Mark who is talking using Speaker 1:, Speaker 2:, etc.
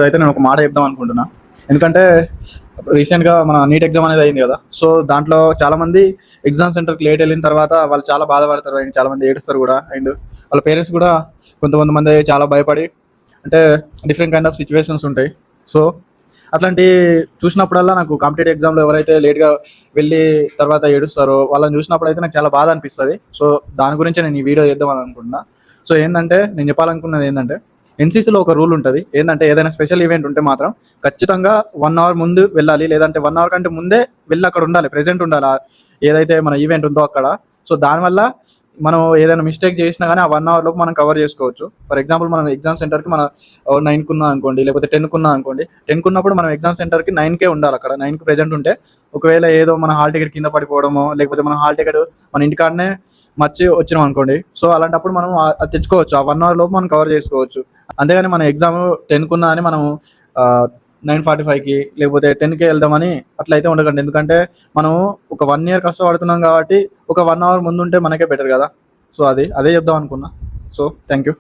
Speaker 1: అయితే నేను ఒక మాట చెప్దాం అనుకుంటున్నా. ఎందుకంటే రీసెంట్‌గా మన నీట్ ఎగ్జామ్ అనేది అయింది కదా! సో, దాంట్లో చాలామంది ఎగ్జామ్ సెంటర్‌కి లేట్ ఎళ్ళిన తర్వాత వాళ్ళు చాలా బాధపడతారు. అండ్ చాలామంది ఏడుస్తారు గూడా. అండ్ వాళ్ళ పేరెంట్స్ కూడా కొంతమంది చాలా భయపడి అంటే డిఫరెంట్ కైండ్ ఆఫ్ సిట్యుయేషన్స్ ఉంటాయి. సో, అట్లాంటియి చూసినప్పుడల్లా నాకు కాంపిటేటివ్ ఎగ్జామ్‌లో ఎవరైతే లేట్‌గా వెళ్ళి తర్వాత ఏడుస్తారో వాళ్ళని చూసినప్పుడైతే నాకు చాలా బాధ అనిపిస్తది. సో, దాని గురించే నేను ఈ వీడియో చేద్దామని అనుకుంటున్నా. సో, ఏందంటే నేను చెప్పాలనుకున్నది ఏందంటే ఎన్‌సీసీలో ఒక రూల్ ఉంటది. ఏందంటే ఏదైనా స్పెషల్ ఈవెంట్ ఉంటే మాత్రం ఖచ్చితంగా 1 అవర్ ముందు వెళ్ళాలి. లేదంటే 1 అవర్ కంటే ముందే వెళ్లి అక్కడ ఉండాలి. ప్రెజెంట్ ఉండాలి. ఏదైతే మన ఈవెంట్ ఉందో అక్కడ. సో, దానివల్ల మనం ఏదైనా మిస్టేక్ చేసినా గానీ ఆ 1 అవర్ లోపు మనం కవర్ చేసుకోవచ్చు. ఫర్ ఎగ్జాంపుల్ మనం ఎగ్జామ్ సెంటర్‌కి మనం 9కి ఉన్నాం అనుకోండి, లేకపోతే 10కి ఉన్నాం అనుకోండి. 10కి ఉన్నప్పుడు మనం ఎగ్జామ్ సెంటర్‌కి 9కే ఉండాలక్కడ. 9కి ప్రెజెంట్ ఉంటే ఒకవేళ ఏదో మన హాల్ టికెట్ కింద పడిపోవడమో, లేకపోతే మన హాల్ టికెట్ మన ఇంటికాడనే మర్చి వచ్చినాం అనుకోండి. సో, అలాంటప్పుడు మనం అది తెచ్చుకోవచ్చు. ఆ 1 అవర్ లోపు మనం కవర్ చేసుకోవచ్చు. అంతేగాని మన ఎగ్జామ్ 10కున్నా అని మనం 9:45కి లేకపోతే 10కే వెళ్దామని అట్లయితే ఉండకండి. ఎందుకంటే మనం ఒక 1 ఇయర్ కష్టపడుతున్నాం కాబట్టి ఒక 1 అవర్ ముందుంటే మనకే బెటర్ కదా! సో, అదే చెప్దాం అనుకున్నా. So, thank you.